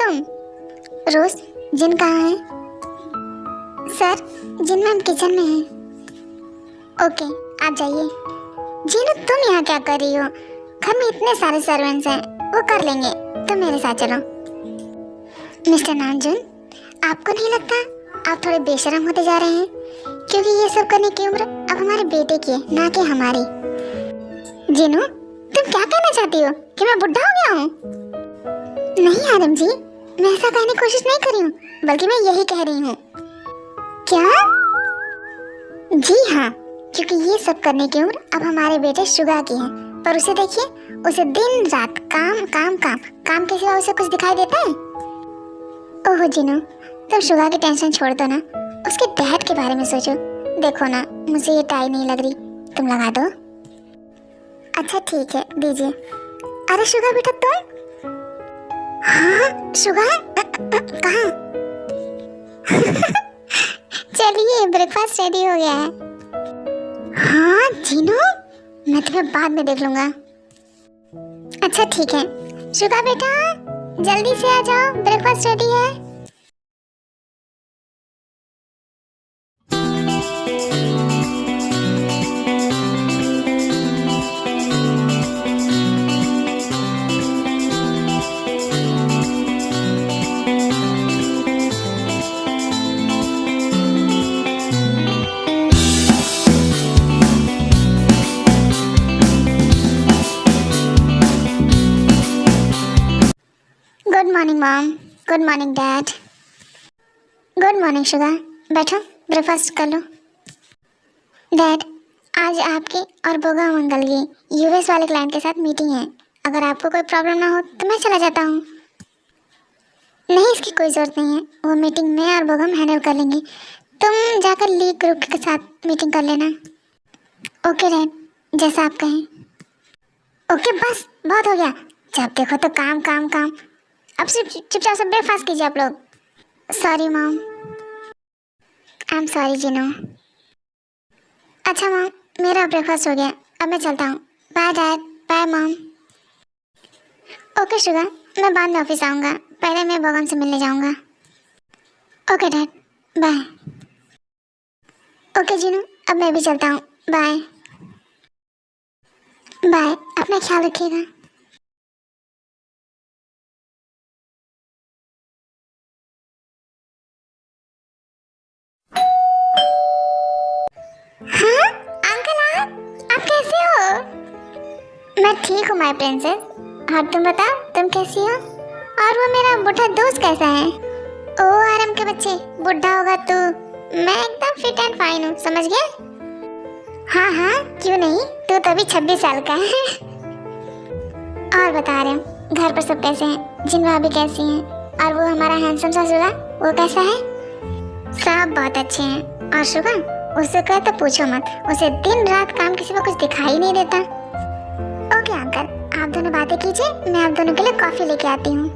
तुम? रोज, जिन कहाँ है? सर, जिन मैम किचन में है। ओके, आप जाइए। जीनू, तुम यहाँ क्या कर रही हो? घर में इतने सारे सर्वेंट्स हैं, वो कर लेंगे, तुम मेरे साथ चलो। मिस्टर नामजून, आपको नहीं लगता आप थोड़े बेशर्म होते जा रहे हैं? क्योंकि ये सब करने की उम्र अब हमारे बेटे की है, ना कि हमारी। जीनू, तुम क्या कहना चाहती हो कि मैं बुढ़ा हो गया हूँ? नहीं आदम जी, मैं ऐसा कहने की कोशिश नहीं कर रही हूँ, बल्कि मैं यही कह रही हूँ। क्या? जी हाँ, क्योंकि ये सब करने की उम्र अब हमारे बेटे शुगा की है। पर उसे देखिए, उसे दिन रात काम काम काम काम के सिवा उसे कुछ दिखाई देता है? ओह जीनू, तुम शुगा की टेंशन छोड़ दो ना, उसके डैड के बारे में सोचो। देखो ना, मुझे ये टाई नहीं लग रही, तुम लगा दो। अच्छा ठीक है, दीजिए। अरे शुगा बेटा, तुम? हाँ शुगा, कहाँ? चलिए, ब्रेकफास्ट रेडी हो गया है। हाँ जीनू, मैं तुम्हें बाद में देख लूंगा। अच्छा ठीक है, शुगा बेटा जल्दी से आ जाओ, ब्रेकफास्ट रेडी है। Good morning mom, good morning dad, good morning Suga. बैठो, ब्रेकफास्ट कर लो। डैड, आज आपकी और बोगा मंगल की यूएस वाले क्लाइंट के साथ मीटिंग है। अगर आपको कोई प्रॉब्लम ना हो तो मैं चला जाता हूँ। नहीं, इसकी कोई ज़रूरत नहीं है, वो मीटिंग मैं और बोगम हैंडल कर लेंगे। तुम जाकर लीग ग्रुप के साथ मीटिंग कर लेना। ओके डैड, जैसा आप कहें। ओके बस, बहुत हो गया, जब देखो तो काम काम काम। अब सिर्फ चुपचाप से ब्रेकफास्ट कीजिए आप लोग। Sorry mom. I am sorry Jinu. अच्छा मॉम, मेरा ब्रेकफास्ट हो गया, अब मैं चलता हूँ। Bye dad, bye mom. Okay Suga, मैं बाद में ऑफिस आऊँगा, पहले मैं बोगम से मिलने जाऊँगा। Okay dad, bye. Okay Jinu, अब मैं भी चलता हूँ, बाय। बाय, अपना ख्याल रखिएगा। हाँ अंकल, आप कैसे हो? मैं ठीक हूँ माय प्रिंसेस, और तुम बताओ, तुम कैसी हो? और वो मेरा बुढ़ा दोस्त कैसा है? ओ आराम के बच्चे, बुढ़ा होगा तू, मैं एकदम फिट एंड फाइन हूँ, समझ गया? हाँ हाँ, क्यों नहीं, तू तो अभी 26 साल का है। और बता रहे हो, घर पर सब कैसे हैं? जिन भाभी कैसी हैं? और वो हमारा हैंडसम सा शुगा, वो कैसा है? सब बहुत अच्छे हैं। और शुगा, उससे कहे तो पूछो मत, उसे दिन रात काम किसी को कुछ दिखाई नहीं देता। ओके अंकल, आप दोनों बातें कीजिए, मैं आप दोनों के लिए कॉफी लेके आती हूँ।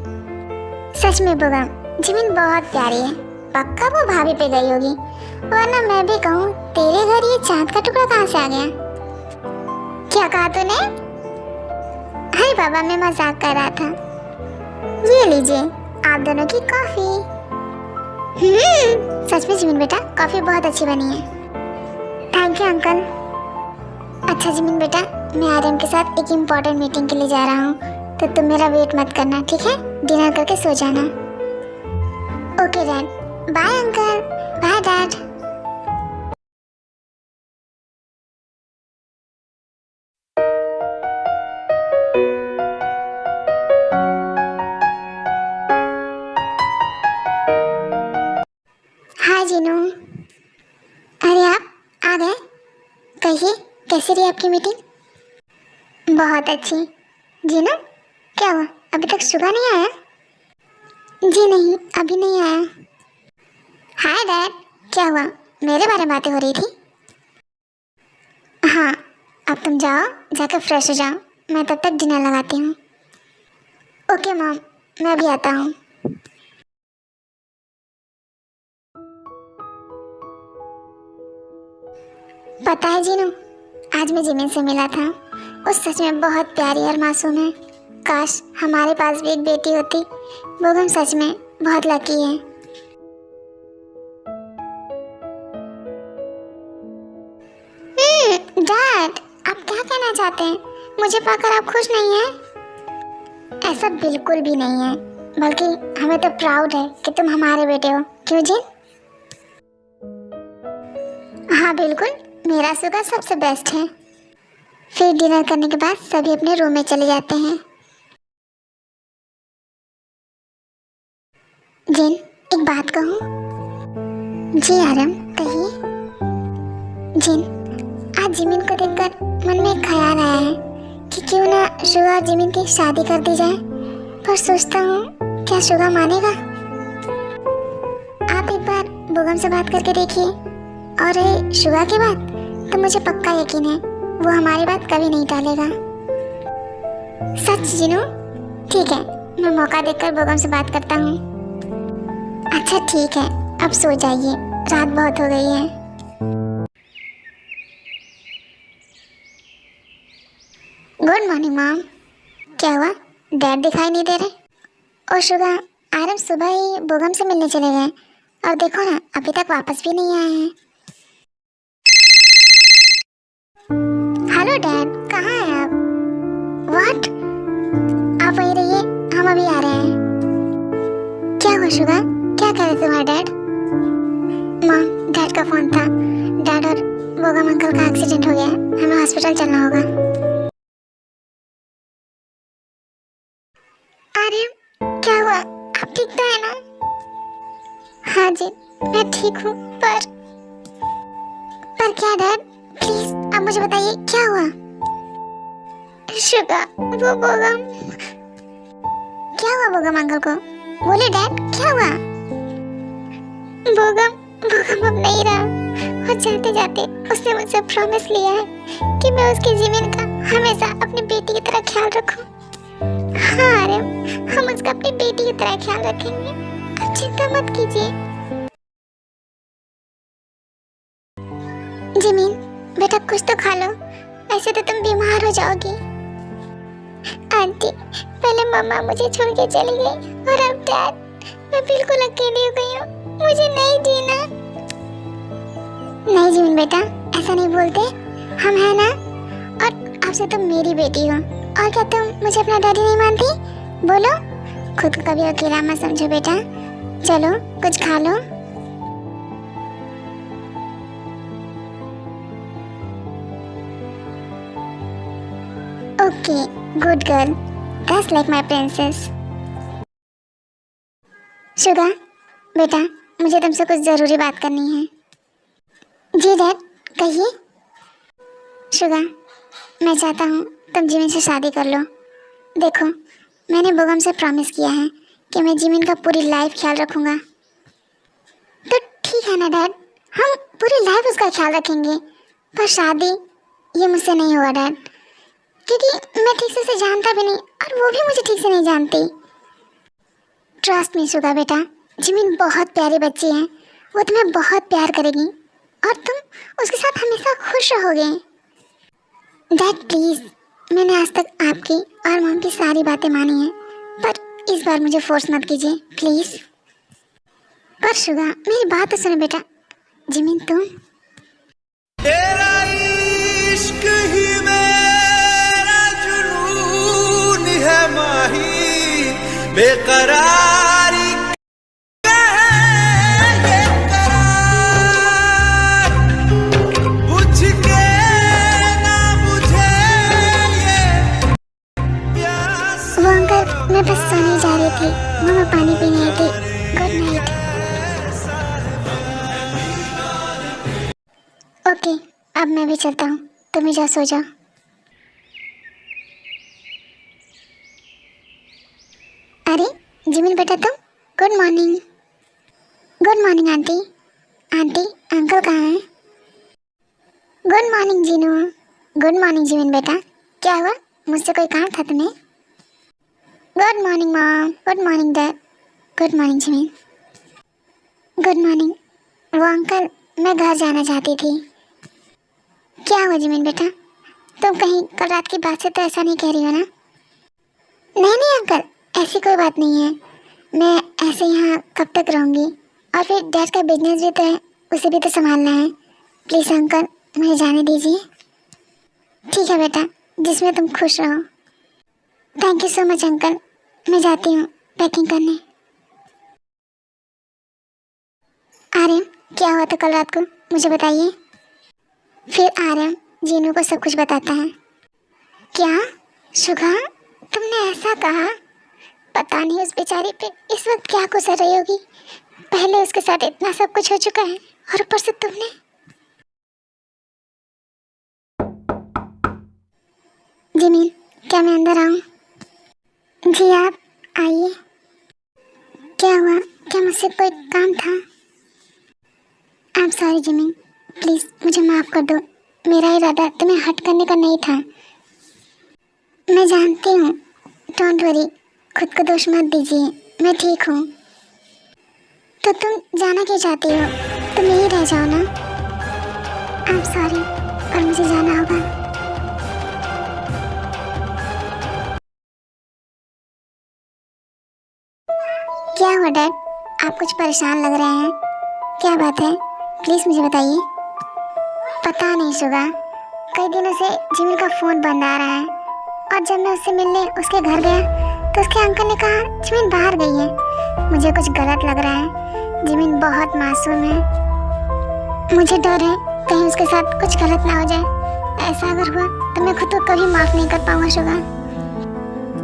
सच में बोगम, जिमिन बहुत प्यारी है, पक्का वो भाभी पे गई होगी, वरना मैं भी कहूँ तेरे घर ये चांद का टुकड़ा कहाँ से आ गया? क्या कहा तूने? हाय बाबा, मैं मजाक कर रहा था। ये लीजिए आप दोनों की कॉफी। सच में जिमिन बेटा, कॉफी बहुत अच्छी बनी है। Thank you uncle. अच्छा जिमिन बेटा, मैं आर्यन के साथ एक इम्पोर्टेंट मीटिंग के लिए जा रहा हूँ, तो तुम मेरा वेट मत करना, ठीक है? डिनर करके सो जाना। Okay dad, bye uncle, bye dad. Hi Jeenu. अरे आप आ गए, कहिए कैसी रही आपकी मीटिंग? बहुत अच्छी। जीनू, क्या हुआ, अभी तक सुबह नहीं आया? जी नहीं, अभी नहीं आया। हाय डैड, क्या हुआ, मेरे बारे में बातें हो रही थी? हाँ, अब तुम जाओ, जाकर फ्रेश हो जाओ, मैं तब तक डिनर लगाती हूँ। ओके मॉम, मैं भी आता हूँ। पता है जीनू, आज मैं जिमिन से मिला था, वो सच में बहुत प्यारी और मासूम है, काश हमारे पास भी एक बेटी होती। बोगम सच में बहुत लकी है। डैड, आप क्या कहना चाहते हैं? मुझे पाकर आप खुश नहीं हैं? ऐसा बिल्कुल भी नहीं है, बल्कि हमें तो प्राउड है कि तुम हमारे बेटे हो। क्यों जी? हाँ बिल्कुल, मेरा सुगा सबसे बेस्ट है। फिर डिनर करने के बाद सभी अपने रूम में चले जाते हैं। जिन, एक बात कहूँ? जी आरम, कहिए। जिन, आज जिमिन को देखकर मन में एक ख्याल आया है कि क्यों ना शुगा और जिमिन की शादी कर दी जाए। पर सोचता हूँ क्या शुगा मानेगा? आप एक बार बोगम से बात करके देखिए। और रही शुगा की बात, तो मुझे पक्का यकीन है वो हमारी बात कभी नहीं टालेगा। सच जिनू? ठीक है, मैं मौका देखकर बोगम से बात करता हूँ। अच्छा ठीक है, अब सो जाइए, रात बहुत हो गई है। Good morning mom. क्या हुआ, डैड दिखाई नहीं दे रहे? और शुगा, आरम सुबह ही बोगम से मिलने चले गए और देखो ना अभी तक वापस भी नहीं आए हैं। हेलो डैड, कहाँ हैं आप? व्हाट? आप वहीं रहिए, हम अभी आ रहे हैं। क्या हुआ शुगा, क्या कह रहे थे तुम्हारे डैड? माँ, डैड का फोन था। डैड और बोगम अंकल का एक्सीडेंट हो गया, हमें हॉस्पिटल चलना होगा। अरे क्या हुआ, आप ठीक तो है ना? हाँ जी, मैं ठीक हूँ। पर क्या डैड? प्लीज आप मुझे बताइए क्या हुआ? शुगा, वो बोगम। क्या हुआ बोगम अंकल को? बोले डैड, क्या हुआ? बोगम अब नहीं रहा। और जाते जाते उसने मुझसे प्रॉमिस लिया है कि मैं उसकी जिमिन का हमेशा अपनी बेटी की तरह ख्याल रखूं। हाँ आरम, हम उसका अपनी बेटी की तरह ख्याल रखेंगे। आप चिंता मत कीजिए। जिमिन, बेटा कुछ तो खा लो, ऐसे तो तुम बीमार हो जाओगी। आंटी, पहले मम्मा मुझे छोड़ के चली गई और अब डैड, मैं बिल्कुल अकेली हो गई हूँ। मुझे नहीं जीना। नहीं जिमिन बेटा, ऐसा नहीं बोलते, हम हैं ना। और अब से तुम मेरी बेटी हो। और क्या तुम मुझे अपना डैडी नहीं मानती? बोलो, खुद को कभी अकेला मत समझो बेटा। चलो कुछ खा लो। Okay, good girl, that's like my princess. Suga, बेटा मुझे तुमसे कुछ ज़रूरी बात करनी है। जी डैड, कहिए। शुगा, मैं चाहता हूँ तुम जिमिन से शादी कर लो। देखो, मैंने बोगम से प्रॉमिस किया है कि मैं जिमिन का पूरी लाइफ ख्याल रखूँगा। तो ठीक है ना डैड, हम पूरी लाइफ उसका ख्याल रखेंगे। पर शादी ये मुझसे नहीं होगा डैड, क्योंकि मैं ठीक से उसे जानता भी नहीं और वो भी मुझे ठीक से नहीं जानती। ट्रस्ट मी शुगा बेटा, जिमिन बहुत प्यारी बच्ची है। वो तुम्हें बहुत प्यार करेगी और तुम उसके साथ हमेशा खुश रहोगे। डैड प्लीज़, मैंने आज तक आपकी और मॉम की सारी बातें मानी हैं, पर इस बार मुझे फोर्स मत कीजिए प्लीज़। पर शुगा, मेरी बात तो सुनो बेटा। जिमिन तुम, तेरा इश्क ही मेरा जुनून है माही, बेकरारी का है ये करार, बुझ के ना बुझे ये प्यास। वो अंकल, मैं बस सोने जा रही थी, मम्मा पानी पीने आई थी। Good night. ओके, अब मैं भी चलता हूँ, तुम भी जाओ सो जाओ। अरे जिमिन बेटा तुम, good morning. Good morning aunty. Aunty, uncle कहाँ हैं? Good morning Jinu. Good morning Jimin बेटा, क्या हुआ, मुझसे कोई काम था तुम्हें? Good morning mom. Good morning dad. Good morning Jimin. Good morning. वो अंकल, मैं घर जाना चाहती थी। क्या हुआ जिमिन बेटा, तुम कहीं कल रात की बात से तो ऐसा नहीं कह रही हो ना? नहीं नहीं अंकल, ऐसी कोई बात नहीं है। मैं ऐसे यहाँ कब तक रहूँगी, और फिर डैड का बिजनेस भी तो है, उसे भी तो संभालना है। प्लीज़ अंकल, मुझे जाने दीजिए। ठीक है बेटा, जिसमें तुम खुश रहो। Thank you so much uncle, मैं जाती हूँ पैकिंग करने। आर्यन, क्या हुआ था कल रात को, मुझे बताइए। फिर आर्यन जीनू को सब कुछ बताता है। क्या शुगा, तुमने ऐसा कहा? पता नहीं उस बेचारी पे इस वक्त क्या गुजर रही होगी। पहले उसके साथ इतना सब कुछ हो चुका है और ऊपर से तुमने। जिमिन, क्या मैं अंदर आऊँ? जी आप आइए। क्या हुआ, क्या मुझसे कोई काम था? I am sorry Jimin, please मुझे माफ़ कर दो। मेरा इरादा तुम्हें हर्ट करने का नहीं था। मैं जानती हूँ, डोंट वरी, खुद को दोष मत दीजिए, मैं ठीक हूँ। तो तुम जाना क्यों चाहती हो? तुम यहीं रह जाओ ना। आई एम सॉरी, पर मुझे जाना होगा। क्या हुआ डैड, आप कुछ परेशान लग रहे हैं, क्या बात है? प्लीज़ मुझे बताइए। पता नहीं शुगा, कई दिनों से जिमिन का फ़ोन बंद आ रहा है, और जब मैं उससे मिलने उसके घर गया तो उसके अंकल ने कहा जिमिन बाहर गई है। मुझे कुछ गलत लग रहा है, जिमिन बहुत मासूम है। मुझे डर है कहीं उसके साथ कुछ गलत ना हो जाए। ऐसा अगर हुआ तो मैं खुद को कभी माफ़ नहीं कर पाऊंगा शुगा।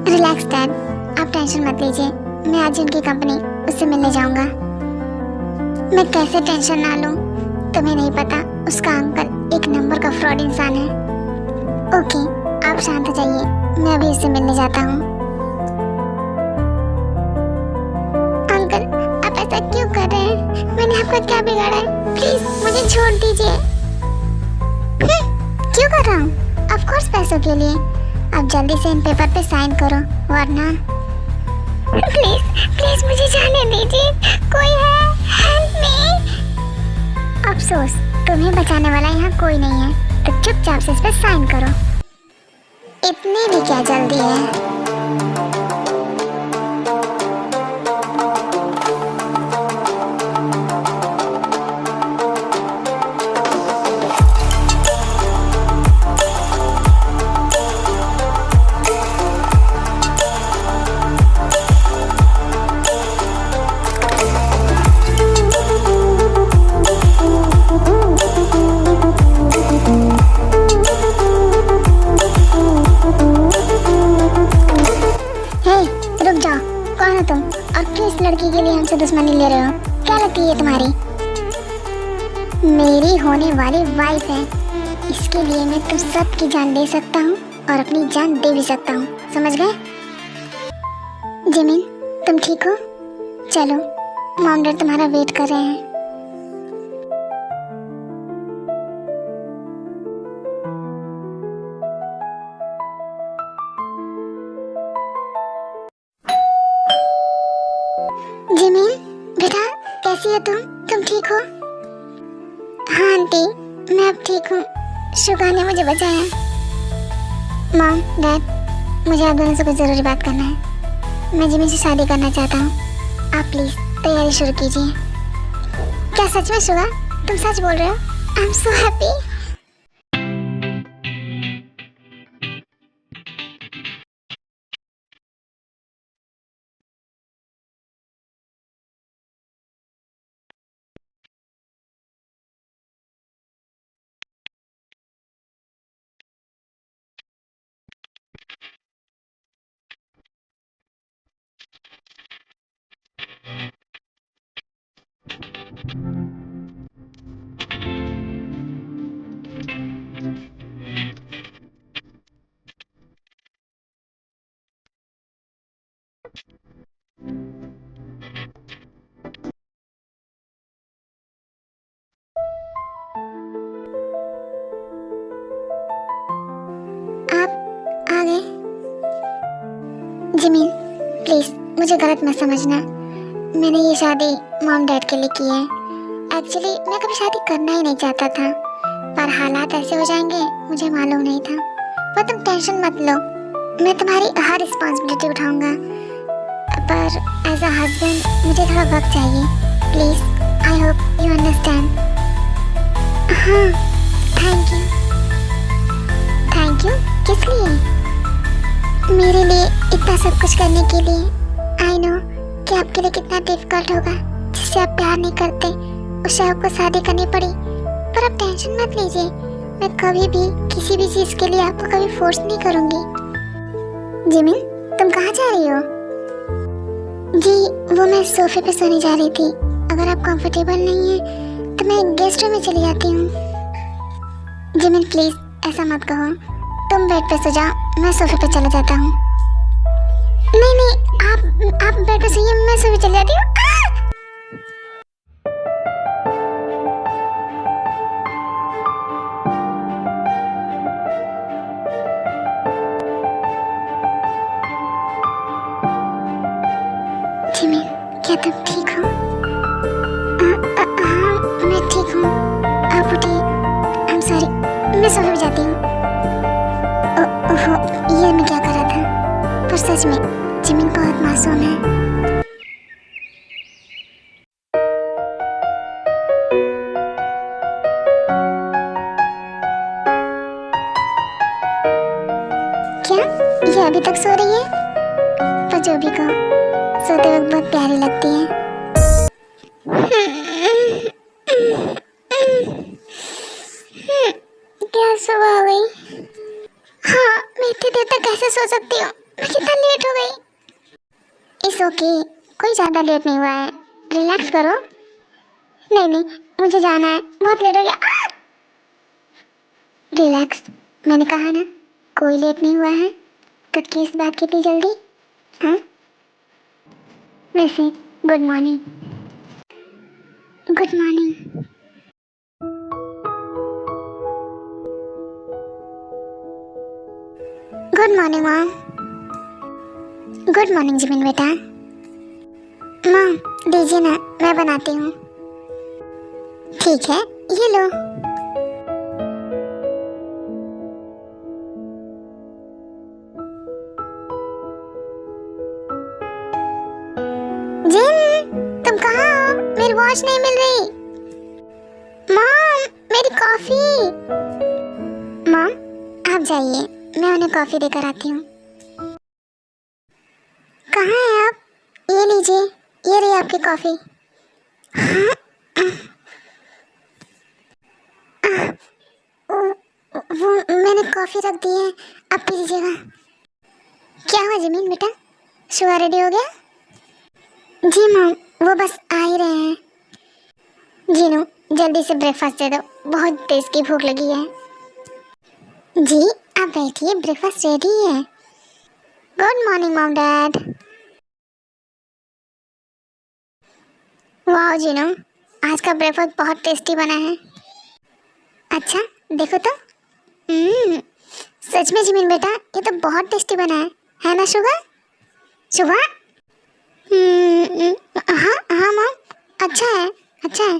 रिलैक्स डैड, आप टेंशन मत लीजिए, मैं आज उनकी कंपनी उससे मिलने जाऊंगा। मैं कैसे टेंशन ना लूं, तुम्हें नहीं पता उसका अंकल एक नंबर का फ्रॉड इंसान है। ओके, आप शांत हो जाइए, मैं अभी उससे मिलने जाता हूँ। अंकल, आप ऐसा क्यों कर रहे हैं? मैंने आपका क्या बिगाड़ा है? प्लीज मुझे छोड़ दीजिए। क्यों कर रहा हूँ? ऑफ कोर्स पैसों के लिए। अब जल्दी से इन पेपर पे साइन करो, वरना। प्लीज प्लीज मुझे जाने दीजिए, कोई है, हेल्प मी। अफसोस, तुम्हें बचाने वाला यहाँ कोई नहीं है, तो चुपचाप से इस पे साइन करो। इतनी भी क्या जल्दी है? लड़की के लिए हमसे दुश्मनी ले रहे हो? क्या लगती है तुम्हारी? मेरी होने वाली वाइफ है, इसके लिए मैं तुम सब की जान दे सकता हूँ और अपनी जान दे भी सकता हूँ, समझ गए? जिमिन, तुम ठीक हो? चलो, मॉम डैड तुम्हारा वेट कर रहे हैं। जिमिन, बेटा कैसी हो तुम ठीक हो? हाँ आंटी, मैं अब ठीक हूँ, शुगा ने मुझे बचाया। मॉम डैड, मुझे आप दोनों से कुछ ज़रूरी बात करना है। मैं जिमिन से शादी करना चाहता हूँ, आप प्लीज़ तैयारी शुरू कीजिए। क्या सच में शुगा, तुम सच बोल रहे हो? I am so happy. Jimin, please मुझे गलत मत समझना, मैंने ये शादी मॉम डैड के लिए की है। एक्चुअली मैं कभी शादी करना ही नहीं चाहता था, पर हालात ऐसे हो जाएंगे मुझे मालूम नहीं था। पर तुम टेंशन मत लो, मैं तुम्हारी हर रिस्पॉन्सिबिलिटी उठाऊंगा, पर एज अ हस्बैंड मुझे थोड़ा वक्त चाहिए। Please, I hope you understand. हाँ, थैंक यू। थैंक यू किस लिए? मेरे लिए इतना सब कुछ करने के लिए। आई नो कि आपके लिए कितना डिफिकल्ट होगा, जिससे आप प्यार नहीं करते उससे आपको शादी करनी पड़ी। पर आप टेंशन मत लीजिए, मैं कभी भी किसी भी चीज़ के लिए आपको कभी फोर्स नहीं करूँगी। जिमिन, तुम कहाँ जा रही हो? जी, वो मैं सोफे पे सोने जा रही थी। अगर आप कंफर्टेबल नहीं है तो मैं गेस्ट रूम में चली जाती हूँ। जिमिन प्लीज ऐसा मत कहो, तुम बेड पे सो जाओ, मैं सोफे पे चला जाता हूँ। नहीं नहीं, आप बेड पे सोइए, मैं सोफे चली जाती हूँ। जिमिन, क्या तुम ठीक हो? हाँ, मैं ठीक हूँ। आप उठिए। आई एम सॉरी, मैं सोफे पे जाती हूँ। ओहो, ये मैं क्या कर रहा था? पर सच में जिमिन बहुत मासूम है। क्या ये अभी तक सो रही है? पर जो भी कहो, सोते वक्त बहुत प्यारी लगती है। क्या सुबह हो गई? हाँ, मैं इतनी देर तक कैसे सो सकती हूँ? मैं कितना लेट हो गई। इस ओके, कोई ज़्यादा लेट नहीं हुआ है, रिलैक्स करो। नहीं नहीं, मुझे जाना है, बहुत लेट हो गया। रिलैक्स, मैंने कहा ना, कोई लेट नहीं हुआ है, तो किस बात की इतनी जल्दी? हाँ, वैसे good morning. Good morning. Good morning mom. Good morning Jimin बेटा। मॉम दीजिए ना, मैं बनाती हूँ। ठीक है, ये लो। जिन, तुम कहाँ हो? मेरी वॉच नहीं मिल रही। मॉम, मेरी कॉफी। मॉम आप जाइए, मैं उन्हें कॉफी देकर आती हूँ। कहाँ हैं आप? ये लीजिए, ये रही आपकी कॉफी। वो मैंने कॉफी रख दी है, आप पी लीजिएगा। क्या हुआ जिमिन बेटा, शुगर रेडी हो गया? जी मॉम, वो बस आ ही रहे हैं। जीनू जल्दी से ब्रेकफास्ट दे दो, बहुत तेज की भूख लगी है। जी आप बैठिए, ब्रेकफास्ट रेडी है। Good morning mom dad. वाह जीनू, आज का ब्रेकफास्ट बहुत टेस्टी बना है। अच्छा देखो तो। सच में जिमिन बेटा, ये तो बहुत टेस्टी बना है ना शुगर? शुगर? हाँ हाँ मॉम, अच्छा है, अच्छा है।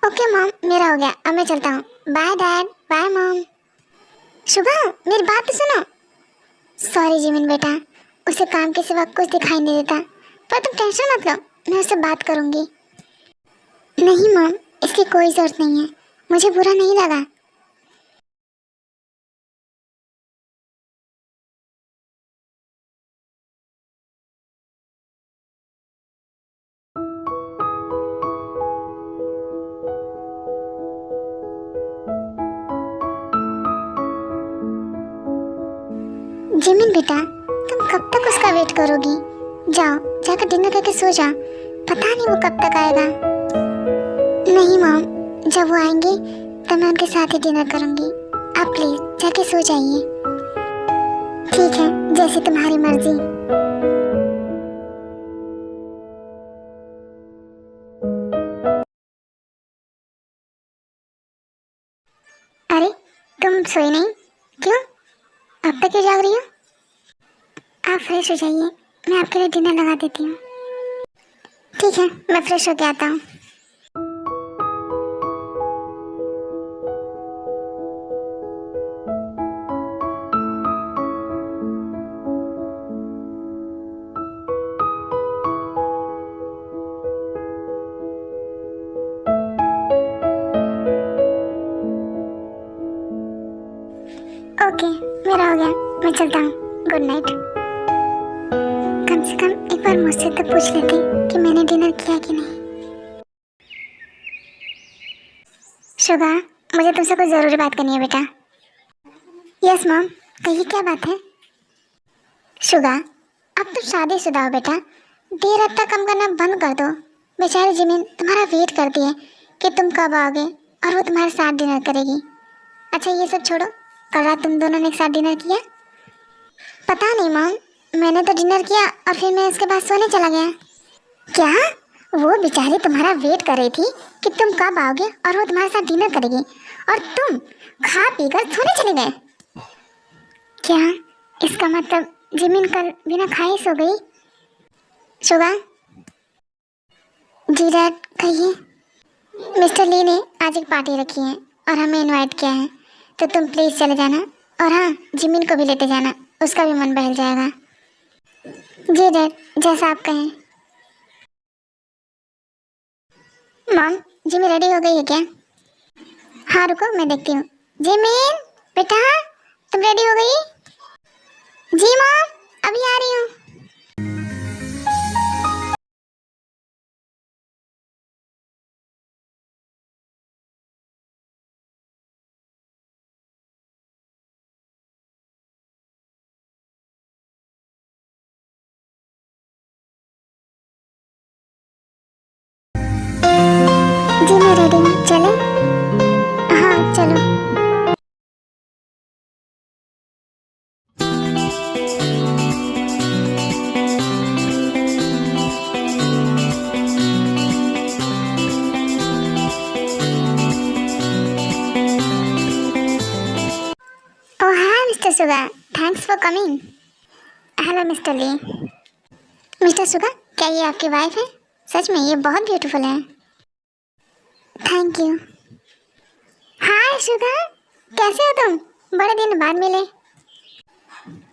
ओके मॉम, मेरा हो गया, अब मैं चलता हूँ। Bye dad, bye mom. Shubha, मेरी बात तो सुनो। सॉरी जिमिन बेटा, उसे काम के सिवा कुछ दिखाई नहीं देता, पर तुम टेंशन मत लो, मैं उससे बात करूँगी। नहीं मॉम, इसकी कोई ज़रूरत नहीं है, मुझे बुरा नहीं लगा। जिमिन बेटा, तुम कब तक उसका वेट करोगी? जाओ जाकर डिनर करके सो जाओ, पता नहीं वो कब तक आएगा। नहीं मॉम, जब वो आएंगे तब मैं उनके साथ ही डिनर करूँगी। आप प्लीज़ जाके सो जाइए। ठीक है, जैसी तुम्हारी मर्जी। अरे तुम सोई नहीं क्यों? अब तक क्यों जाग रही हो? आप फ्रेश हो जाइए, मैं आपके लिए डिनर लगा देती हूँ। ठीक है, मैं फ्रेश होके आता हूँ। ओके, मेरा हो गया, मैं चलता हूँ। Good night. कम से कम एक बार मुझसे तो पूछ लेते कि मैंने डिनर किया कि नहीं। शुगा, मुझे तुमसे कोई ज़रूरी बात करनी है बेटा। यस मॉम, कहिए क्या बात है। शुगा, अब तुम शादीशुदा हो बेटा, देर रात तक काम करना बंद कर दो। बेचारी जिमिन तुम्हारा वेट करती है कि तुम कब आओगे और वो तुम्हारे साथ डिनर करेगी। अच्छा ये सब छोड़ो, कल रात तुम दोनों ने एक साथ डिनर किया? पता नहीं मॉम, मैंने तो डिनर किया और फिर मैं उसके बाद सोने चला गया। क्या? वो बेचारी तुम्हारा वेट कर रही थी कि तुम कब आओगे और वो तुम्हारे साथ डिनर करेगी, और तुम खा पी कर सोने चले गए। क्या इसका मतलब जिमिन कल बिना खाए सो गई? शुगा? जी डैड, कहिए। मिस्टर ली ने आज एक पार्टी रखी है और हमें इनवाइट किया है, तो तुम प्लीज़ चले जाना, और हाँ जिमिन को भी लेते जाना, उसका भी मन बहल जाएगा। जी डैड, जैसा आप कहें। मॉम, जिमी रेडी हो गई है क्या? हाँ रुको, मैं देखती हूँ। जिमिन बेटा, तुम रेडी हो गई? जी मॉम, अभी आ रही हूँ। जी मैं रेडी हूँ, चले? हाँ चलो। Oh hi mister Suga, thanks for coming. Hello mister Lee. Mister Suga, क्या ये आपकी वाइफ है? सच में ये बहुत ब्यूटीफुल है। Thank you. हाय शुगा, कैसे हो तुम? बड़े दिन बाद मिले।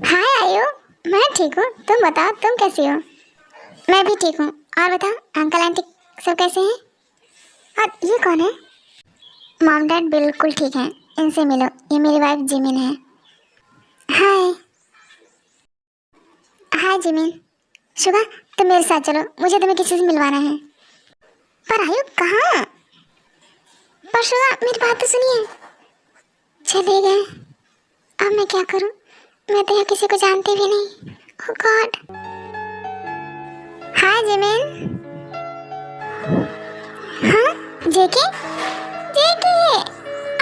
हाय आयु, मैं ठीक हूँ, तुम बताओ तुम कैसी हो? मैं भी ठीक हूँ। और बताओ अंकल आंटी सब कैसे हैं? और ये कौन है? मॉम डैड बिल्कुल ठीक हैं, इनसे मिलो, ये मेरी वाइफ जिमिन है। हाय। हाय जिमिन। शुगा, तुम मेरे साथ चलो, मुझे तुम्हें किसी से मिलवाना है। पर आयु कहाँ? पर शुगा मेरी बात तो सुनिए। चले गए, अब मैं क्या करूं? मैं तो यहाँ किसी को जानती भी नहीं। ओह गॉड। हाय जिमिन। हाँ जेके? जेके,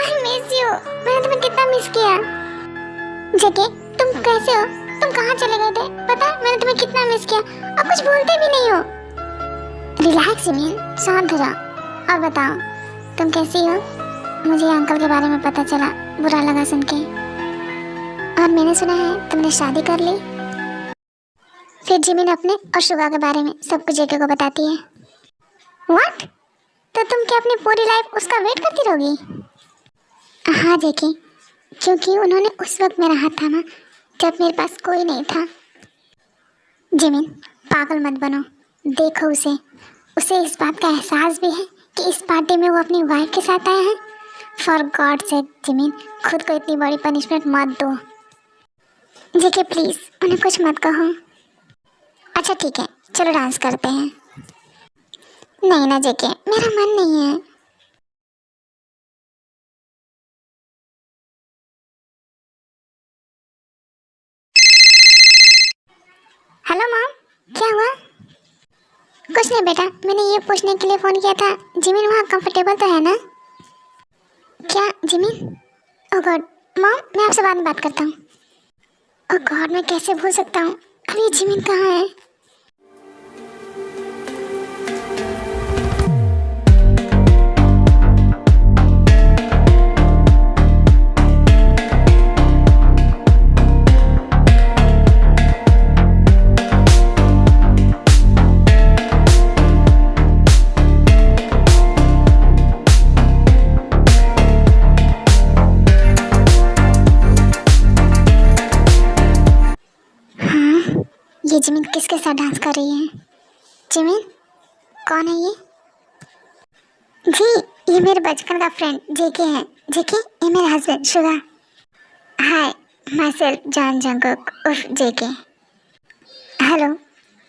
आई मिस यू। मैंने तुम्हें कितना मिस किया। जेके तुम कैसे हो? तुम कहाँ चले गए थे? पता मैंने तुम्हें कितना मिस किया, अब कुछ बोलते भी नहीं हो। रिलैक्स जिमिन, शांत हो जाओ और बताओ तुम कैसी हो? मुझे अंकल के बारे में पता चला, बुरा लगा सुन के। और मैंने सुना है तुमने शादी कर ली। फिर जिमिन अपने और शुगा के बारे में सब कुछ जेके को बताती है। व्हाट? तो तुम क्या अपनी पूरी लाइफ उसका वेट करती रहोगी? हाँ जेके, क्योंकि उन्होंने उस वक्त मेरा हाथ थामा जब मेरे पास कोई नहीं था। जिमिन पागल मत बनो, देखो उसे इस बात का एहसास भी है कि इस पार्टी में वो अपनी वाइफ के साथ आए हैं। फॉर गॉड से जिमिन, खुद को इतनी बड़ी पनिशमेंट मत दो। जेके प्लीज़ उन्हें कुछ मत कहो। अच्छा ठीक है, चलो डांस करते हैं। नहीं ना जेके, मेरा मन नहीं है। हेलो मॉम, क्या हुआ? कुछ नहीं बेटा, मैंने ये पूछने के लिए फ़ोन किया था, जिमिन वहाँ कंफर्टेबल तो है ना? क्या जिमिन? ओह गॉड मॉम, मैं आपसे बाद में बात करता हूँ। ओह गॉड, मैं कैसे भूल सकता हूँ, अभी जिमिन कहाँ है? ये जिमिन किसके साथ डांस कर रही है? जिमिन कौन है ये? जी ये मेरे बचपन का फ्रेंड जेके है। जेके ये मेरा husband Suga. Hi, my self John Jungkook उर्फ जेके। हेलो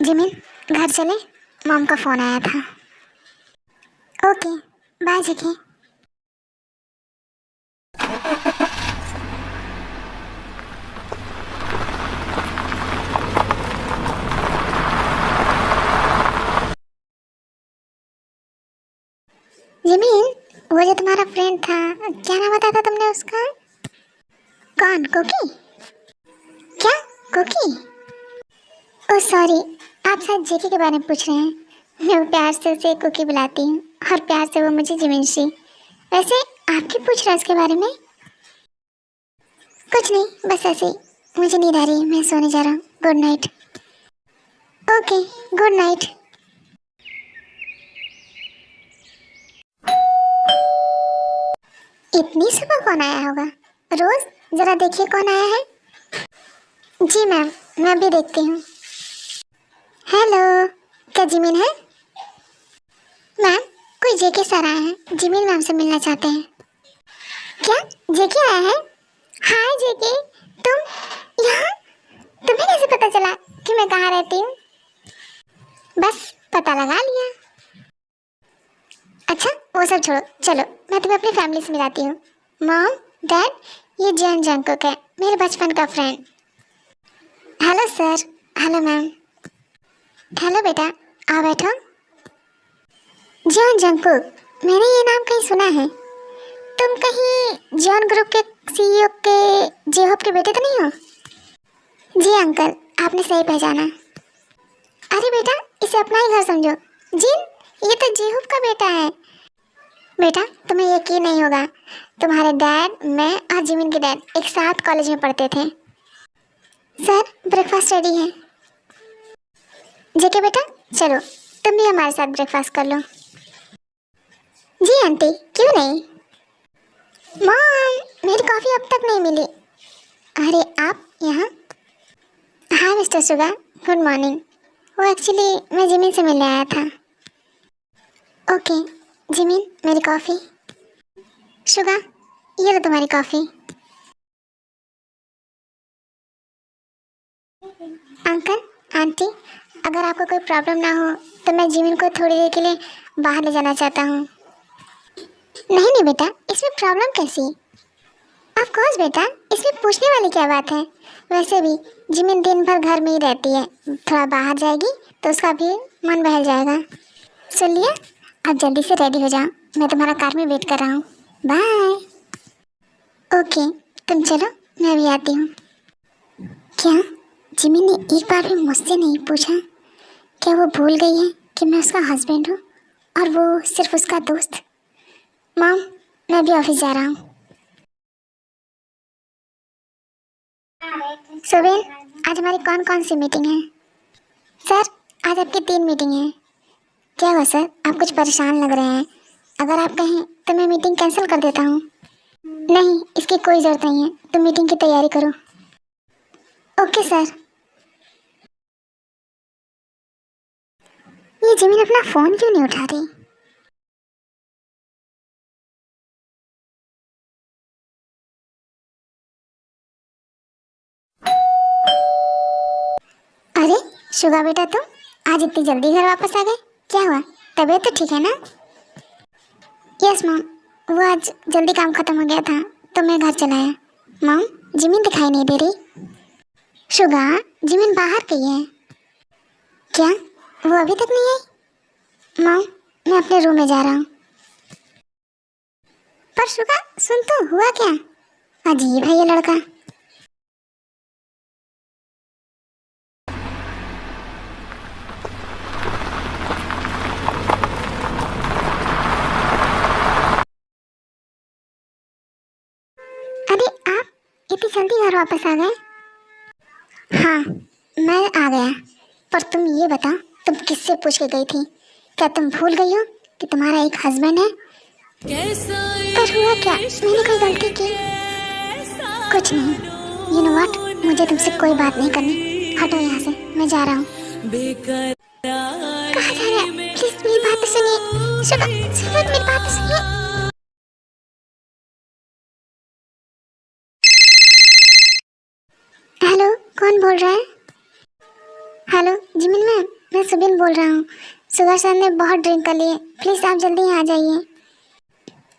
जिमिन, घर चले? मॉम का फ़ोन आया था। Okay by JK. जिमिन, वो जो तुम्हारा फ्रेंड था, क्या नाम बताया था तुमने उसका? कौन? कुकी? क्या कुकी? ओह सॉरी, आप शायद जेके के बारे में पूछ रहे हैं। मैं प्यार से उसे कुकी बुलाती हूँ और प्यार से वो मुझे जिमिनशी। वैसे आप क्यों पूछ रहे हैं उसके बारे में? कुछ नहीं, बस ऐसे ही। मुझे नींद आ रही है, मैं सोने जा रहा हूँ। Good night. Okay good night. इतनी सुबह कौन आया होगा? रोज जरा देखिए कौन आया है। जी मैम, मैं भी देखती हूँ। हेलो, क्या जिमिन है? मैम, कोई जेके सर आए हैं, जिमिन मैम से मिलना चाहते हैं। क्या जेके आया है? हाय जेके, तुम यहाँ? तुम्हें कैसे पता चला कि मैं कहाँ रहती हूँ? बस पता लगा लिया। अच्छा वो सब छोड़ो, चलो मैं तुम्हें अपनी फैमिली से मिलाती हूँ। मॉम, डैड, ये जॉन जंगकुक है, मेरे बचपन का friend. Hello sir. Hello ma'am. Hello बेटा, आओ बैठो। जॉन जंगकुक, मैंने ये नाम कहीं सुना है। तुम कहीं जॉन ग्रुप के सीईओ के जेहोप के बेटे तो नहीं हो? जी अंकल, आपने सही पहचाना। अरे बेटा, इसे अपना ही घर समझो। जिन, ये तो जेहूब का बेटा है। बेटा तुम्हें यकीन नहीं होगा, तुम्हारे डैड, मैं और जिमिन के डैड एक साथ कॉलेज में पढ़ते थे। सर ब्रेकफास्ट रेडी है। जेके बेटा चलो, तुम भी हमारे साथ ब्रेकफास्ट कर लो। जी आंटी, क्यों नहीं? मॉम, मेरी कॉफ़ी अब तक नहीं मिली। अरे आप यहाँ? हाय मिस्टर सुगा, गुड मॉर्निंग। वो एक्चुअली मैं जिमिन से मिलने आया था। ओके जिमिन, मेरी कॉफ़ी। शुगा, ये लो तुम्हारी कॉफ़ी। अंकल, आंटी, अगर आपको कोई प्रॉब्लम ना हो तो मैं जिमिन को थोड़ी देर के लिए बाहर ले जाना चाहता हूँ। नहीं नहीं बेटा, इसमें प्रॉब्लम कैसी? ऑफ कोर्स बेटा, इसमें पूछने वाली क्या बात है। वैसे भी जिमिन दिन भर घर में ही रहती है, थोड़ा बाहर जाएगी तो उसका भी मन बहल जाएगा। सुन लिया, आप जल्दी से रेडी हो जाओ, मैं तुम्हारा कार में वेट कर रहा हूँ। बाय। ओके तुम चलो, मैं भी आती हूँ। क्या जिमिन ने एक बार भी मुझसे नहीं पूछा? क्या वो भूल गई है कि मैं उसका हस्बैंड हूँ और वो सिर्फ उसका दोस्त? मॉम, मैं भी ऑफिस जा रहा हूँ। सुबेन, आज हमारी कौन कौन सी मीटिंग है? सर आज आपकी 3 मीटिंग है। क्या हुआ सर, आप कुछ परेशान लग रहे हैं। अगर आप कहें तो मैं मीटिंग कैंसिल कर देता हूँ। नहीं, इसकी कोई ज़रूरत नहीं है, तुम मीटिंग की तैयारी करो। Okay sir. ये जिमिन अपना फ़ोन क्यों नहीं उठा रही? अरे शुगा बेटा, तुम आज इतनी जल्दी घर वापस आ गए, क्या हुआ? तबीयत तो ठीक है ना? यस मॉम, वो आज जल्दी काम ख़त्म हो गया था तो मैं घर चला आया। मॉम, जिमिन दिखाई नहीं दे रही। शुगा, जिमिन बाहर गई है। क्या वो अभी तक नहीं आई? मॉम, मैं अपने रूम में जा रहा हूँ। पर शुगा सुन तो, हुआ क्या? अजीब है ये लड़का। अरे आप इतनी जल्दी घर वापस आ गए? हाँ मैं आ गया, पर तुम ये बताओ, तुम किससे पूछ के गई थी? क्या तुम भूल गई हो कि तुम्हारा एक हस्बैंड है? पर हुआ क्या, मैंने कोई गलती की? कुछ नहीं। यू नो व्हाट, मुझे तुमसे कोई बात नहीं करनी, हटो यहाँ से, मैं जा रहा हूँ। कहाँ जा रहे हैं? प्लीज मेरी बात तो सुनिए। शुगा, मेरी बात तो सुनिए। कौन बोल रहा है? हेलो जिमिन मैम, मैं सुबिन बोल रहा हूँ। सुगा सर ने बहुत ड्रिंक कर लिए, प्लीज़ आप जल्दी यहाँ आ जाइए।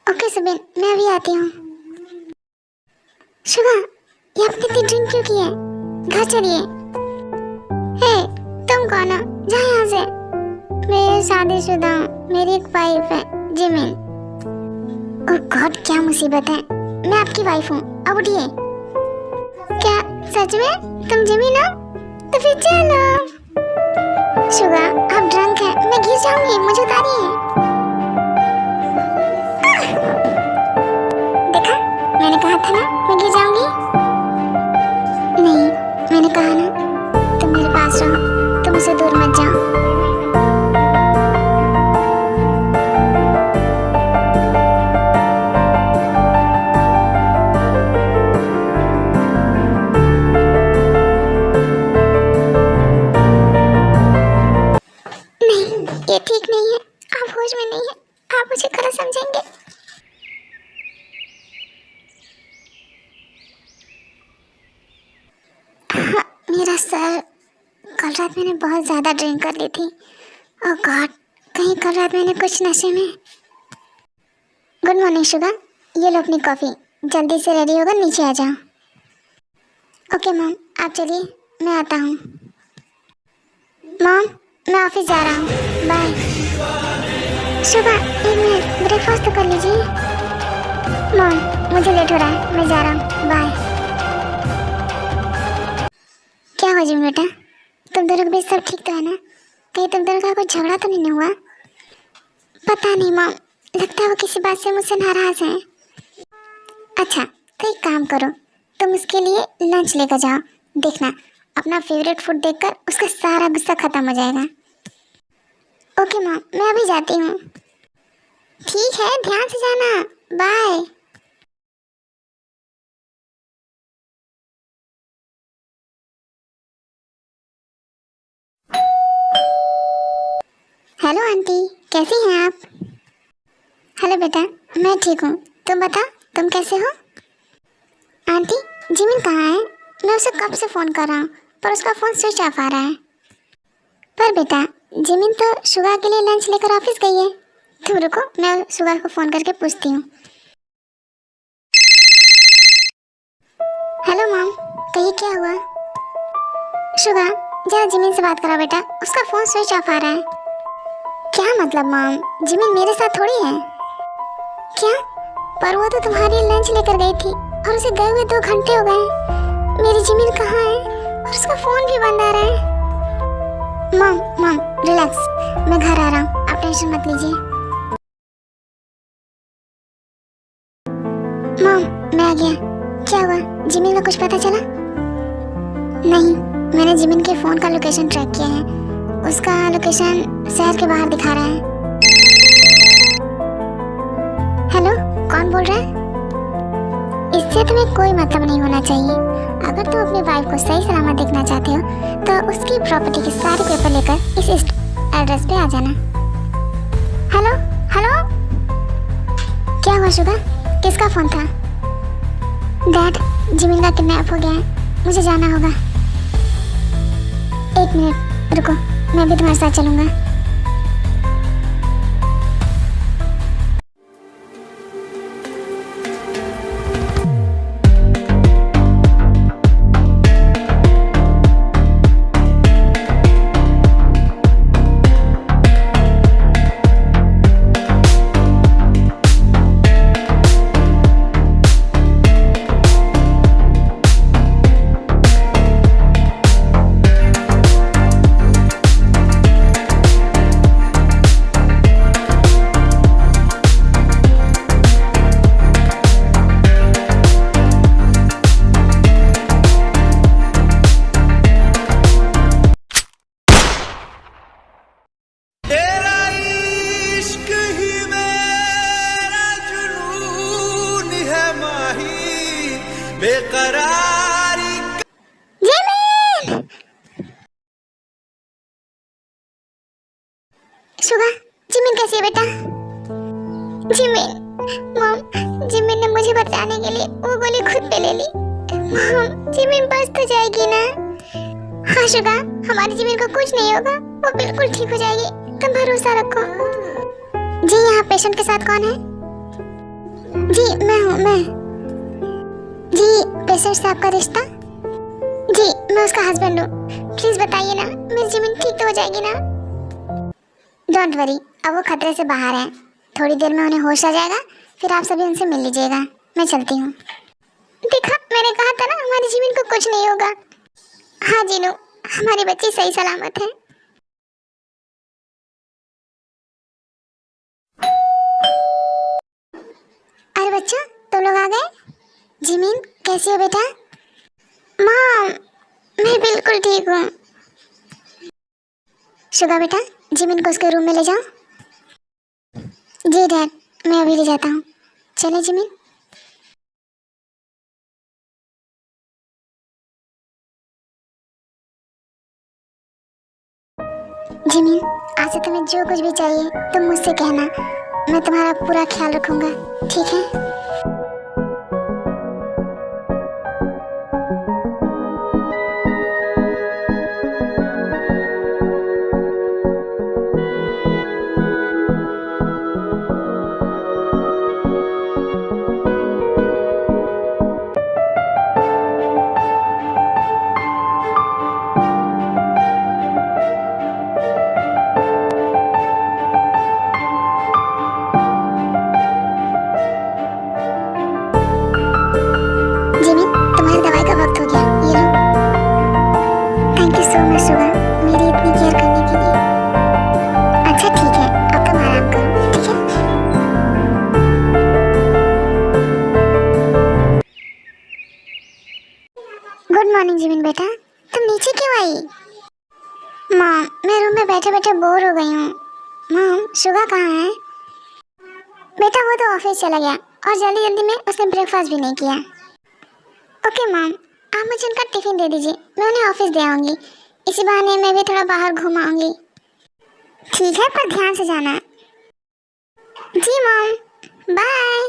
ओके सुबिन, मैं अभी आती हूँ। सुगा, ये आपने इतनी ड्रिंक क्यों की है? घर चलिए। हे, तुम कौन हो? जा यहाँ से। मैं शादीशुदा हूँ, मेरी एक वाइफ है जिमिन। ओह गॉड, क्या मुसीबत है। मैं आपकी वाइफ हूँ, अब उठिए। क्या सच में तुम जिमिन हो? तो फिर चलो। शुगा, आप ड्रंक हैं, मैं गिर जाऊंगी, मुझे उतारिए। देखा, मैंने कहा था ना मैं गिर जाऊंगी। नहीं, मैंने कहा ना तुम मेरे पास रहो, तुम मुझसे दूर मत जाओ। ये ठीक नहीं है, आप होश में नहीं है, आप मुझे गलत समझेंगे। हाँ, मेरा सर, कल रात मैंने बहुत ज़्यादा ड्रिंक कर ली थी। ओह गॉड, कहीं कल रात मैंने कुछ नशे में। गुड मॉर्निंग शुगा, ये लो अपनी कॉफ़ी, जल्दी से रेडी होकर नीचे आ जाओ। ओके मॉम, आप चलिए, मैं आता हूँ। मॉम, मैं ऑफिस जा रहा हूँ, बाय। शुभा, 1 मिनट, ब्रेकफास्ट तो कर लीजिए। मॉम, मुझे लेट हो रहा है, मैं जा रहा हूँ, बाय। क्या हुआ जिम बेटा, तुम दोनों के बीच सब ठीक तो है ना? कहीं तुम दोनों का कोई झगड़ा तो नहीं हुआ? पता नहीं मॉम, लगता है वो किसी बात से मुझसे नाराज हैं। अच्छा, तो एक काम करो, तुम उसके लिए लंच लेकर जाओ, देखना अपना फेवरेट फूड देखकर उसका सारा गुस्सा खत्म हो जाएगा। ओके मॉम, मैं अभी जाती हूँ। ठीक है, ध्यान से जाना, बाय। हेलो आंटी, कैसी हैं आप? हेलो बेटा, मैं ठीक हूँ, तुम बता, तुम कैसे हो? आंटी, जिमिन कहाँ है? मैं उसे कब से फ़ोन कर रहा हूँ, पर उसका फ़ोन स्विच ऑफ आ रहा है। पर बेटा, जिमिन तो शुगा के लिए लंच लेकर ऑफिस गई है। तुम रुको, मैं शुगा को फ़ोन करके पूछती हूँ। हेलो मॉम, कहिए क्या हुआ? शुगा, जरा जिमिन से बात करो बेटा, उसका फ़ोन स्विच ऑफ आ रहा है। क्या मतलब मॉम, जिमिन मेरे साथ थोड़ी है। क्या? पर वो तो तुम्हारी लंच लेकर गई थी और उसे गए हुए 2 घंटे हो गए। मेरी जिमिन कहाँ है? और उसका फ़ोन भी बंद आ रहा है। मॉम रिलैक्स, मैं घर आ रहा हूँ, आप टेंशन मत लीजिए। मॉम, मैं आ गया। क्या हुआ, जिमिन का कुछ पता चला? नहीं, मैंने जिमिन के फ़ोन का लोकेशन ट्रैक किया है, उसका लोकेशन शहर के बाहर दिखा रहा है। हेलो, कौन बोल रहा है? इससे तुम्हें कोई मतलब नहीं होना चाहिए। अगर तुम अपनी वाइफ को सही सलामत देखना चाहते हो तो उसकी प्रॉपर्टी के सारे पेपर लेकर इस एड्रेस पे आ जाना। हेलो हेलो, क्या हुआ शुगा, किसका फ़ोन था? डैड, जिमिन का किडनैप हो गया है, मुझे जाना होगा। 1 मिनट रुको, मैं भी तुम्हारे साथ चलूँगा। बेकरारी। शुगा, जिमिन कैसी है बेटा? जिमिन, मॉम, जिमिन ने मुझे बचाने के लिए वो गोली खुद पे ले ली। मॉम, जिमिन बच तो जाएगी ना? हाँ शुगा, हमारी जिमिन को कुछ नहीं होगा, वो बिल्कुल ठीक हो जाएगी, तुम भरोसा रखो। जी यहाँ पेशेंट के साथ कौन है? जी मैं हूँ, मैं। जी पेशेंट से आपका रिश्ता? जी मैं उसका हस्बैंड हूँ। प्लीज बताइए ना, मेरी जिमिन ठीक तो हो जाएगी ना? डोंट वरी, अब वो खतरे से बाहर है, थोड़ी देर में उन्हें होश आ जाएगा, फिर आप सभी उनसे मिल लीजिएगा। मैं चलती हूँ। देखा, मैंने कहा था ना हमारी जिमिन को कुछ नहीं होगा। हाँ जीनू, हमारी बच्ची सही सलामत है। अरे बच्चा, तुम लोग आ गए? जिमिन कैसी हो बेटा? माँ मैं बिल्कुल ठीक हूँ। शुगा बेटा, जिमिन को उसके रूम में ले जाओ। जी डैड, मैं अभी ले जाता हूँ। चले जिमिन। जिमिन, आज से तुम्हें जो कुछ भी चाहिए तुम मुझसे कहना, मैं तुम्हारा पूरा ख्याल रखूंगा, ठीक है? जिमिन, तुम्हारी दवाई का वक्त हो गया, ये लो। Thank you so much Suga, मेरी इतनी केयर करने के लिए। अच्छा ठीक है, अब तुम आराम करो, ठीक है? गुड मॉर्निंग जिमिन बेटा, तुम नीचे क्यों आई? मॉम, मैं रूम में बैठे बैठे बोर हो गई हूँ। मॉम, शुगा कहाँ है? बेटा वो तो ऑफिस चला गया, और जल्दी जल्दी में उसने ब्रेकफास्ट भी नहीं किया। ओके मॉम, आप मुझे उनका टिफिन दे दीजिए, मैं उन्हें ऑफिस दे आऊँगी, इसी बहाने मैं भी थोड़ा बाहर घूम आऊँगी। ठीक है, पर ध्यान से जाना। जी मॉम, बाय।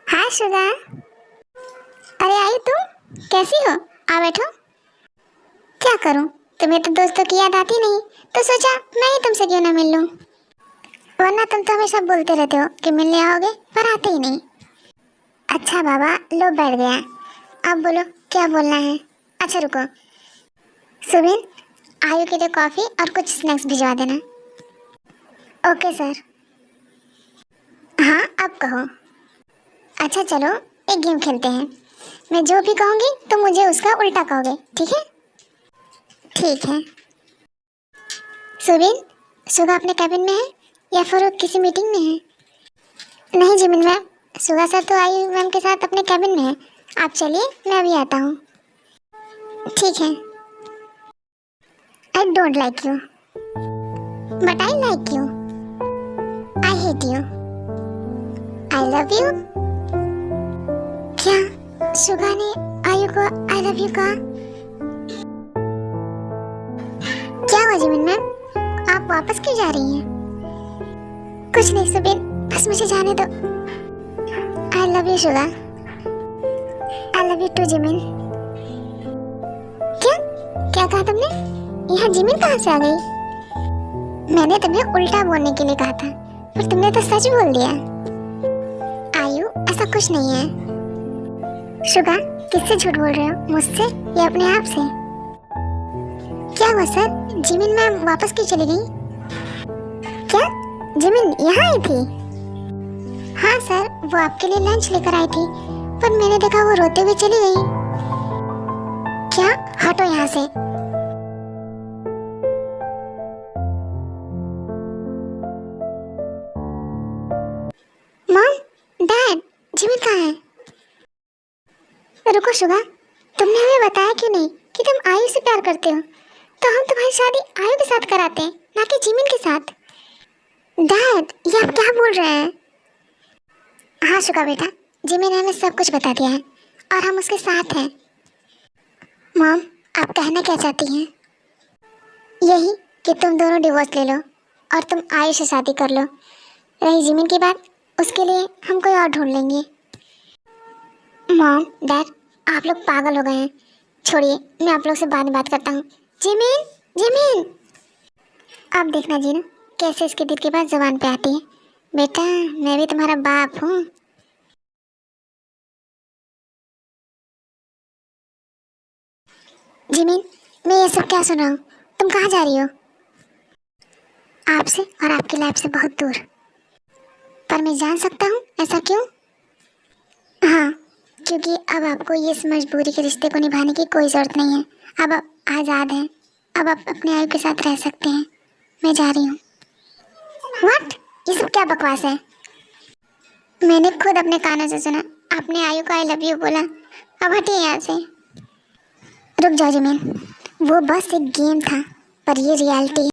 हाय शुगा। अरे आई तुम, कैसी हो? आ बैठो। क्या करूं, तुम्हें तो दोस्तों की याद आती नहीं, तो सोचा मैं ही तुमसे क्यों ना मिल लूं। वरना तुम तो हमेशा बोलते रहते हो कि मिलने आओगे, पर आते ही नहीं। अच्छा बाबा, लो बैठ गया, अब बोलो क्या बोलना है। अच्छा रुको, सुबिन, आयु के लिए कॉफ़ी और कुछ स्नैक्स भिजवा देना। Okay sir. हाँ अब कहो। अच्छा चलो, एक गेम खेलते हैं, मैं जो भी कहूँगी तुम मुझे उसका उल्टा कहोगे, ठीक है? ठीक है। सुबिन, सुगा अपने कैबिन में है या फिर वो किसी मीटिंग में है? नहीं जिमिन मैम, सुगा सर तो आयु मैम के साथ अपने कैबिन में है। आप चलिए, मैं अभी आता हूँ। ठीक है। I don't like you but I like you. I hate you. I love you. क्या सुगा ने आयु को आई लव यू कहा? क्या हुआ जिमिन मैम, आप वापस क्यों जा रही हैं? कुछ नहीं सुबिन, बस मुझे जाने दो। I love you Suga. I love you too Jimin. क्या कहा तुमने? यहाँ जिमिन कहाँ से आ गई? मैंने तुम्हें उल्टा बोलने के लिए कहा था, पर तुमने तो सच बोल दिया। आयु, ऐसा कुछ नहीं है। शुगा, किससे झूठ बोल रहे हो, मुझसे या अपने आप से? क्या हुआ सर, जिमिन मैम वापस क्यों चली गई? क्या जिमिन यहाँ आई थी? हाँ सर, वो आपके लिए लंच लेकर आई थी, पर मैंने देखा वो रोते हुए चली गई। क्या? हटो यहाँ से। मॉम, डैड, जिमिन कहाँ है? रुको शुगा, तुमने हमें बताया क्यों नहीं कि तुम आयु से प्यार करते हो? तो हम तुम्हारी शादी आयु के साथ कराते हैं, ना कि जिमिन के साथ। डैड, ये आप क्या बोल रहे हैं? हाँ शुगा बेटा, जिमिन ने हमें सब कुछ बता दिया है और हम उसके साथ हैं। मॉम, आप कहना क्या चाहती हैं? यही कि तुम दोनों डिवोर्स ले लो और तुम आयु से शादी कर लो। रही जिमिन की बात, उसके लिए हम कोई और ढूंढ लेंगे। मॉम डैड, आप लोग पागल हो गए हैं। छोड़िए, मैं आप लोग से बाद में बात करता हूँ। जिमिन, जिमिन, अब देखना जीनू कैसे इसके दिल की बात जुबान पे आती है। बेटा, मैं भी तुम्हारा बाप हूँ। जिमिन, मैं ये सब क्या सुन रहा हूँ? तुम कहाँ जा रही हो? आपसे और आपकी लाइफ से बहुत दूर। पर मैं जान सकता हूँ ऐसा क्यों? हाँ, क्योंकि अब आपको इस मजबूरी के रिश्ते को निभाने की कोई ज़रूरत नहीं है। अब आप आज़ाद हैं। अब आप अपने आयु के साथ रह सकते हैं। मैं जा रही हूँ। व्हाट? ये सब क्या बकवास है? मैंने खुद अपने कानों से सुना। आपने आयु को आई लव यू बोला। अब हटिए यहाँ से। रुक जाओ जिमिन, वो बस एक गेम था, पर ये रियलिटी